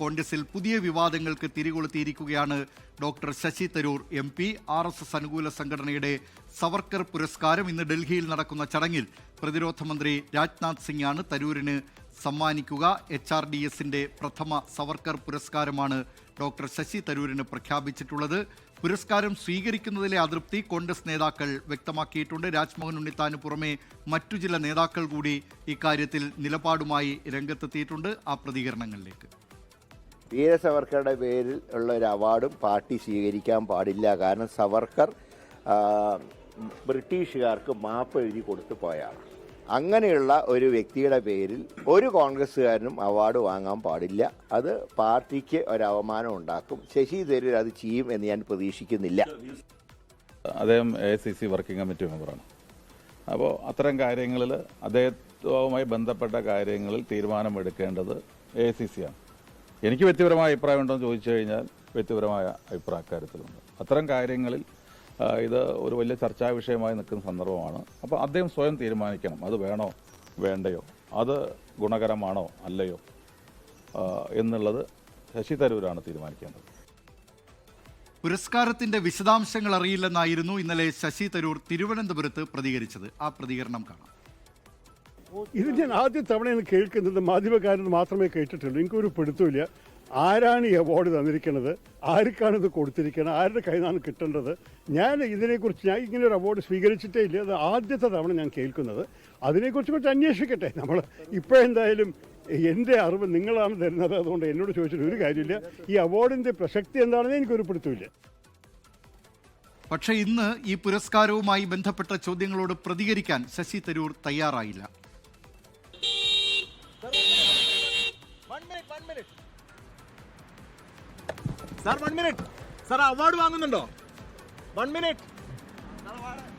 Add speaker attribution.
Speaker 1: കോൺഗ്രസിൽ പുതിയ വിവാദങ്ങൾക്ക് തിരികൊളുത്തിയിരിക്കുകയാണ് doctor Shashi Tharoor MP. RSS അനുകൂല സംഘടനയുടെ സവർക്കർ പുരസ്കാരം ഇന്ന് ഡൽഹിയിൽ നടക്കുന്ന ചടങ്ങിൽ പ്രതിരോധ മന്ത്രി രാജ്നാഥ് സിംഗാണ് തരൂരിന് സമ്മാനിക്കുക. HRDSന്റെ പ്രഥമ സവർക്കർ പുരസ്കാരമാണ് ഡോക്ടർ ശശി തരൂരിന് പ്രഖ്യാപിച്ചിട്ടുള്ളത്. പുരസ്കാരം സ്വീകരിക്കുന്നതിലെ അതൃപ്തി കോൺഗ്രസ് നേതാക്കൾ വ്യക്തമാക്കിയിട്ടുണ്ട്. രാജ്മോഹൻ ഉണ്ണിത്താന് പുറമെ മറ്റു ചില നേതാക്കൾ കൂടി ഇക്കാര്യത്തിൽ നിലപാടുമായി രംഗത്തെത്തിയിട്ടുണ്ട്. ആ പ്രതികരണങ്ങളിലേക്ക്.
Speaker 2: വീര സവർക്കറുടെ പേരിൽ ഉള്ള ഒരു അവാർഡും പാർട്ടി സ്വീകരിക്കാൻ പാടില്ല. കാരണം സവർക്കർ ബ്രിട്ടീഷുകാർക്ക് മാപ്പ് എഴുതി കൊടുത്തു പോയാണ്. അങ്ങനെയുള്ള ഒരു വ്യക്തിയുടെ പേരിൽ ഒരു കോൺഗ്രസ്സുകാരനും അവാർഡ് വാങ്ങാൻ പാടില്ല. അത് പാർട്ടിക്ക് ഒരു അവമാനം ഉണ്ടാക്കും. ശശി തരൂർ അത് ചെയ്യും എന്ന് ഞാൻ പ്രതീക്ഷിക്കുന്നില്ല.
Speaker 3: അദ്ദേഹം AICC വർക്കിംഗ് കമ്മിറ്റി മെമ്പറാണ്. അപ്പോൾ അത്തരം കാര്യങ്ങളിൽ അദ്ദേഹവുമായി ബന്ധപ്പെട്ട കാര്യങ്ങളിൽ തീരുമാനമെടുക്കേണ്ടത് AICC ആണ്. എനിക്ക് വ്യക്തിപരമായ അഭിപ്രായം ഉണ്ടോ എന്ന് ചോദിച്ചു കഴിഞ്ഞാൽ വ്യക്തിപരമായ അഭിപ്രായ കാര്യത്തിലുണ്ട്. അത്തരം കാര്യങ്ങളിൽ ഇത് ഒരു വലിയ ചർച്ചാ വിഷയമായി നിൽക്കുന്ന സന്ദർഭമാണ്. അപ്പോൾ അദ്ദേഹം സ്വയം തീരുമാനിക്കണം, അത് വേണോ വേണ്ടയോ, അത് ഗുണകരമാണോ അല്ലയോ എന്നുള്ളത് ശശി തരൂരാണ് തീരുമാനിക്കേണ്ടത്.
Speaker 1: പുരസ്കാരത്തിന്റെ വിശദാംശങ്ങൾ അറിയില്ലെന്നായിരുന്നു ഇന്നലെ ശശി തരൂർ തിരുവനന്തപുരത്ത് പ്രതികരിച്ചത്. ആ പ്രതികരണം കാണാം.
Speaker 4: ഇത് ഞാൻ ആദ്യ തവണയാണ് കേൾക്കുന്നത്. മാധ്യമക്കാരൻ മാത്രമേ കേട്ടിട്ടുള്ളൂ. എനിക്കൊരു പിടുത്തമില്ല. ആരാണ് ഈ അവാർഡ് തന്നിരിക്കുന്നത്, ആർക്കാണ് ഇത് കൊടുത്തിരിക്കുന്നത്, ആരുടെ കയ്യിലാണ് കിട്ടേണ്ടത്. ഞാൻ ഇങ്ങനെ ഒരു അവാർഡ് സ്വീകരിച്ചിട്ടേ ഇല്ല. അത് ആദ്യത്തെ തവണ ഞാൻ കേൾക്കുന്നത്. അതിനെക്കുറിച്ച് കുറച്ച് അന്വേഷിക്കട്ടെ. നമ്മൾ ഇപ്പോഴെന്തായാലും എൻ്റെ അറിവ് നിങ്ങളാണ് തരുന്നത്. അതുകൊണ്ട് എന്നോട് ചോദിച്ചിട്ട് ഒരു കാര്യമില്ല. ഈ അവാർഡിൻ്റെ പ്രസക്തി എന്താണെന്ന് എനിക്കൊരു പിടുത്തമില്ല.
Speaker 1: പക്ഷേ ഇന്ന് ഈ പുരസ്കാരവുമായി ബന്ധപ്പെട്ട ചോദ്യങ്ങളോട് പ്രതികരിക്കാൻ ശശി തരൂർ തയ്യാറായില്ല.
Speaker 5: Sir 1 minute. സാർ അവാർഡ് വാങ്ങുന്നുണ്ടോ? 1 മിനിറ്റ്.